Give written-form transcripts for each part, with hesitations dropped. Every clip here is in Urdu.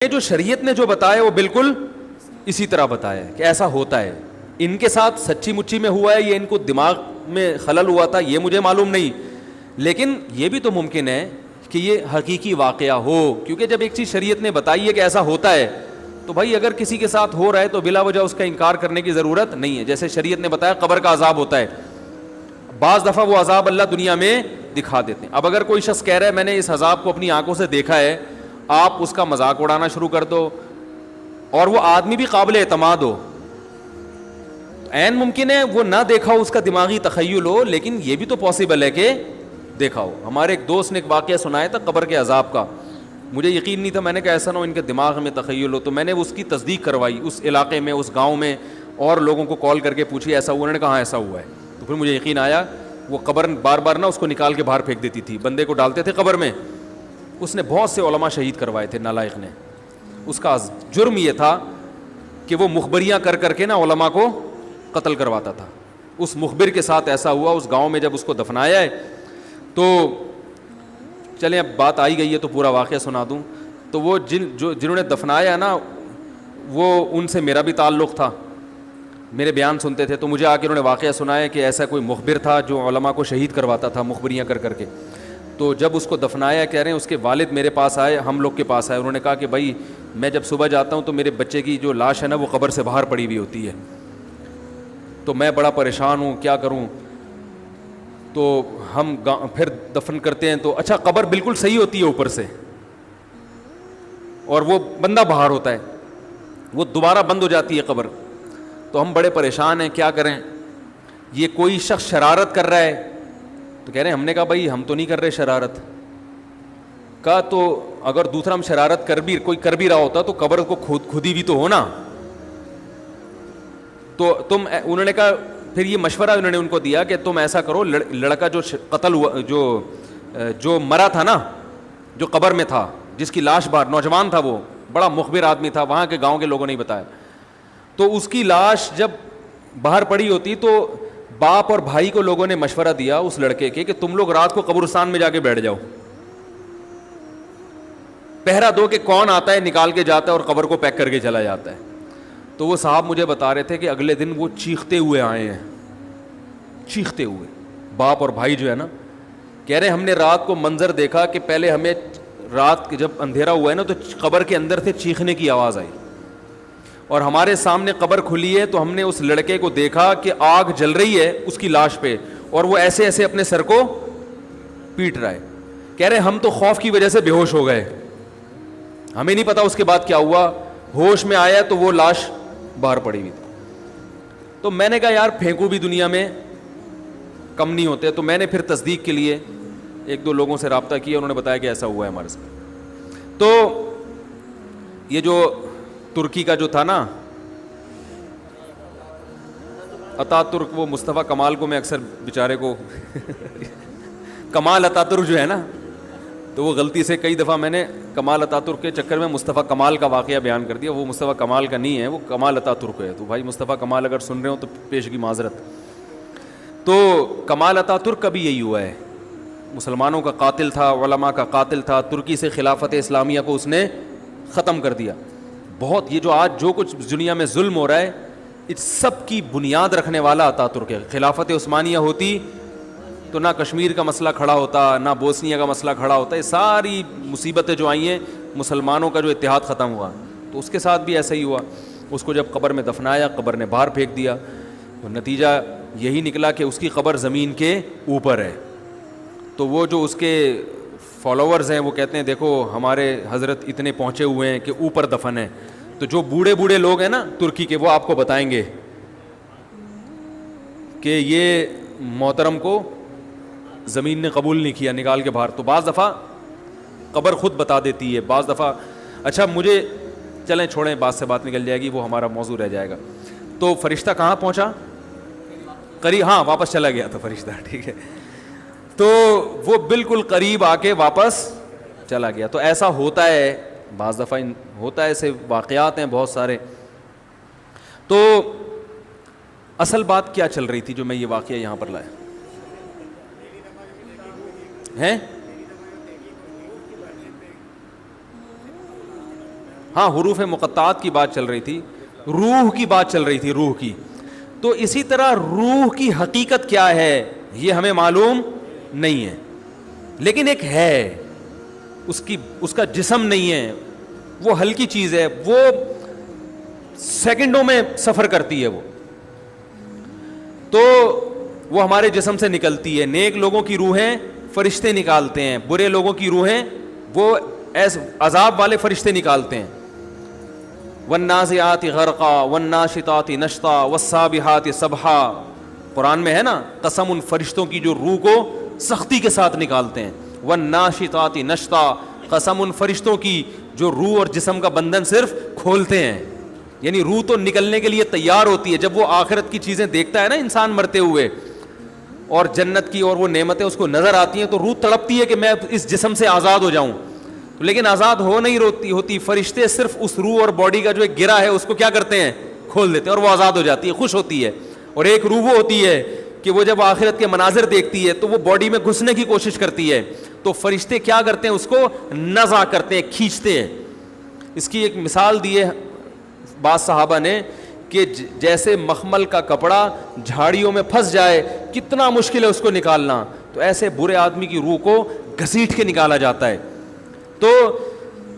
جو شریعت نے جو بتایا وہ بالکل اسی طرح بتایا کہ ایسا ہوتا ہے. ان کے ساتھ سچی مچی میں ہوا ہے یا ان کو دماغ میں خلل ہوا تھا یہ مجھے معلوم نہیں, لیکن یہ بھی تو ممکن ہے کہ یہ حقیقی واقعہ ہو, کیونکہ جب ایک چیز شریعت نے بتائی ہے کہ ایسا ہوتا ہے تو بھائی اگر کسی کے ساتھ ہو رہا ہے تو بلا وجہ اس کا انکار کرنے کی ضرورت نہیں ہے. جیسے شریعت نے بتایا قبر کا عذاب ہوتا ہے, بعض دفعہ وہ عذاب اللہ دنیا میں دکھا دیتے ہیں. اب اگر کوئی شخص کہہ رہا ہے میں نے اس عذاب کو اپنی آنکھوں سے دیکھا ہے, آپ اس کا مذاق اڑانا شروع کر دو اور وہ آدمی بھی قابل اعتماد ہو, عین ممکن ہے وہ نہ دیکھا ہو, اس کا دماغی تخیل ہو, لیکن یہ بھی تو پاسبل ہے کہ دیکھا ہو. ہمارے ایک دوست نے ایک واقعہ سنایا تھا قبر کے عذاب کا, مجھے یقین نہیں تھا, میں نے کہا ایسا نہ ہو ان کے دماغ میں تخیل ہو, تو میں نے اس کی تصدیق کروائی اس علاقے میں, اس گاؤں میں, اور لوگوں کو کال کر کے پوچھی ایسا ہوا, انہوں نے کہا ہاں ایسا ہوا ہے. تو پھر مجھے یقین آیا. وہ قبر بار بار نہ اس کو نکال کے باہر پھینک دیتی تھی, بندے کو ڈالتے تھے قبر میں. اس نے بہت سے علماء شہید کروائے تھے نالائق نے. اس کا جرم یہ تھا کہ وہ مخبریاں کر کر کے نا علماء کو قتل کرواتا تھا. اس مخبر کے ساتھ ایسا ہوا اس گاؤں میں. جب اس کو دفنایا ہے تو چلیں اب بات آئی گئی ہے تو پورا واقعہ سنا دوں. تو وہ جنہوں نے دفنایا نا وہ ان سے میرا بھی تعلق تھا, میرے بیان سنتے تھے, تو مجھے آ کے انہوں نے واقعہ سنایا کہ ایسا کوئی مخبر تھا جو علماء کو شہید کرواتا تھا مخبریاں کر کر کے. تو جب اس کو دفنایا کہہ رہے ہیں اس کے والد میرے پاس آئے, ہم لوگ کے پاس آئے, انہوں نے کہا کہ بھائی میں جب صبح جاتا ہوں تو میرے بچے کی جو لاش ہے نا وہ قبر سے باہر پڑی ہوئی ہوتی ہے, تو میں بڑا پریشان ہوں کیا کروں. تو ہم پھر دفن کرتے ہیں تو اچھا قبر بالکل صحیح ہوتی ہے اوپر سے اور وہ بندہ باہر ہوتا ہے, وہ دوبارہ بند ہو جاتی ہے قبر. تو ہم بڑے پریشان ہیں کیا کریں, یہ کوئی شخص شرارت کر رہا ہے. تو کہہ رہے ہیں ہم نے کہا بھائی ہم تو نہیں کر رہے شرارت. کہا تو اگر دوسرا ہم شرارت کوئی کر بھی رہا ہوتا تو قبر کو کھودی بھی تو ہونا. تو انہوں نے کہا پھر یہ مشورہ انہوں نے ان کو دیا کہ تم ایسا کرو, لڑکا جو قتل ہوا جو مرا تھا نا, جو قبر میں تھا, جس کی لاش باہر, نوجوان تھا, وہ بڑا مخبر آدمی تھا, وہاں کے گاؤں کے لوگوں نے بتایا. تو اس کی لاش جب باہر پڑی ہوتی تو باپ اور بھائی کو لوگوں نے مشورہ دیا اس لڑکے کے کہ تم لوگ رات کو قبرستان میں جا کے بیٹھ جاؤ, پہرا دو کہ کون آتا ہے نکال کے جاتا ہے اور قبر کو پیک کر کے چلا جاتا ہے. تو وہ صاحب مجھے بتا رہے تھے کہ اگلے دن وہ چیختے ہوئے آئے ہیں, چیختے ہوئے, باپ اور بھائی جو ہے نا, کہہ رہے ہم نے رات کو منظر دیکھا کہ پہلے ہمیں رات جب اندھیرا ہوا ہے نا تو قبر کے اندر سے چیخنے کی آواز آئی, اور ہمارے سامنے قبر کھلی ہے تو ہم نے اس لڑکے کو دیکھا کہ آگ جل رہی ہے اس کی لاش پہ اور وہ ایسے ایسے اپنے سر کو پیٹ رہا ہے. کہہ رہے ہم تو خوف کی وجہ سے بے ہوش ہو گئے, ہمیں نہیں پتا اس کے بعد کیا ہوا, ہوش میں آیا تو وہ لاش باہر پڑی ہوئی تھی. تو میں نے کہا یار پھینکو بھی دنیا میں کم نہیں ہوتے. تو میں نے پھر تصدیق کے لیے ایک دو لوگوں سے رابطہ کیا, انہوں نے بتایا کہ ایسا ہوا ہے ہمارے ساتھ. تو یہ جو ترکی کا جو تھا نا اتا ترک, وہ مصطفیٰ کمال کو میں اکثر بیچارے کو کمال اتا ترک جو ہے نا, تو وہ غلطی سے کئی دفعہ میں نے کمال اتا ترک کے چکر میں مصطفیٰ کمال کا واقعہ بیان کر دیا. وہ مصطفیٰ کمال کا نہیں ہے, وہ کمال اتا ترک ہے. تو بھائی مصطفیٰ کمال اگر سن رہے ہو تو پیشگی معذرت. تو کمال اتا ترک کا بھی یہی ہوا ہے, مسلمانوں کا قاتل تھا, علماء کا قاتل تھا, ترکی سے خلافت اسلامیہ کو اس نے ختم کر دیا. بہت یہ جو آج جو کچھ دنیا میں ظلم ہو رہا ہے اس سب کی بنیاد رکھنے والا اتا ترک ہے. خلافت عثمانیہ ہوتی تو نہ کشمیر کا مسئلہ کھڑا ہوتا, نہ بوسنیا کا مسئلہ کھڑا ہوتا. یہ ساری مصیبتیں جو آئی ہیں, مسلمانوں کا جو اتحاد ختم ہوا, تو اس کے ساتھ بھی ایسا ہی ہوا. اس کو جب قبر میں دفنایا, قبر نے باہر پھینک دیا, تو نتیجہ یہی نکلا کہ اس کی قبر زمین کے اوپر ہے. تو وہ جو اس کے فالوورز ہیں وہ کہتے ہیں دیکھو ہمارے حضرت اتنے پہنچے ہوئے ہیں کہ اوپر دفن ہے. تو جو بوڑھے بوڑھے لوگ ہیں نا ترکی کے, وہ آپ کو بتائیں گے کہ یہ محترم کو زمین نے قبول نہیں کیا, نکال کے باہر. تو بعض دفعہ قبر خود بتا دیتی ہے, بعض دفعہ. اچھا مجھے چلیں چھوڑیں, بات سے بات نکل جائے گی, وہ ہمارا موضوع رہ جائے گا. تو فرشتہ کہاں پہنچا, قریب, ہاں واپس چلا گیا تھا فرشتہ, ٹھیک ہے. تو وہ بالکل قریب آ کے واپس چلا گیا. تو ایسا ہوتا ہے بعض دفعہ, ہوتا ہے, ایسے واقعات ہیں بہت سارے. تو اصل بات کیا چل رہی تھی جو میں یہ واقعہ یہاں پر لایا ہیں, ہاں حروف مقطعات کی بات چل رہی تھی, روح کی بات چل رہی تھی, روح کی. تو اسی طرح روح کی حقیقت کیا ہے یہ ہمیں معلوم نہیں ہے, لیکن ایک ہے, اس کا جسم نہیں ہے, وہ ہلکی چیز ہے, وہ سیکنڈوں میں سفر کرتی ہے وہ, تو وہ ہمارے جسم سے نکلتی ہے. نیک لوگوں کی روحیں فرشتے نکالتے ہیں, برے لوگوں کی روحیں وہ عذاب والے فرشتے نکالتے ہیں. والنازعات غرقا والناشطات نشطا والسابحات سبحا, قرآن میں ہے نا, قسم ان فرشتوں کی جو روح کو سختی کے ساتھ نکالتے ہیں. والناشطات نشطا, قسم ان فرشتوں کی جو روح اور جسم کا بندھن صرف کھولتے ہیں. یعنی روح تو نکلنے کے لیے تیار ہوتی ہے, جب وہ آخرت کی چیزیں دیکھتا ہے نا انسان مرتے ہوئے, اور جنت کی اور وہ نعمتیں اس کو نظر آتی ہیں, تو روح تڑپتی ہے کہ میں اس جسم سے آزاد ہو جاؤں, لیکن آزاد ہو نہیں ہوتی. فرشتے صرف اس روح اور باڈی کا جو ایک گرہ ہے اس کو کیا کرتے ہیں, کھول دیتے ہیں, اور وہ آزاد ہو جاتی ہے, خوش ہوتی ہے. اور ایک روح وہ ہوتی ہے کہ وہ جب آخرت کے مناظر دیکھتی ہے تو وہ باڈی میں گھسنے کی کوشش کرتی ہے, تو فرشتے کیا کرتے ہیں, اس کو نزع کرتے ہیں, کھینچتے ہیں. اس کی ایک مثال دی ہے بعض صحابہ نے کہ جیسے مخمل کا کپڑا جھاڑیوں میں پھنس جائے کتنا مشکل ہے اس کو نکالنا, تو ایسے برے آدمی کی روح کو گھسیٹ کے نکالا جاتا ہے. تو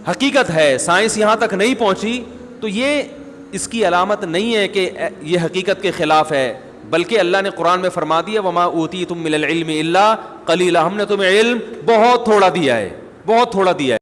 حقیقت ہے, سائنس یہاں تک نہیں پہنچی, تو یہ اس کی علامت نہیں ہے کہ یہ حقیقت کے خلاف ہے, بلکہ اللہ نے قرآن میں فرما دیا وما اوتیتم من العلم الا قلیلا, ہم نے تمہیں علم بہت تھوڑا دیا ہے, بہت تھوڑا دیا ہے.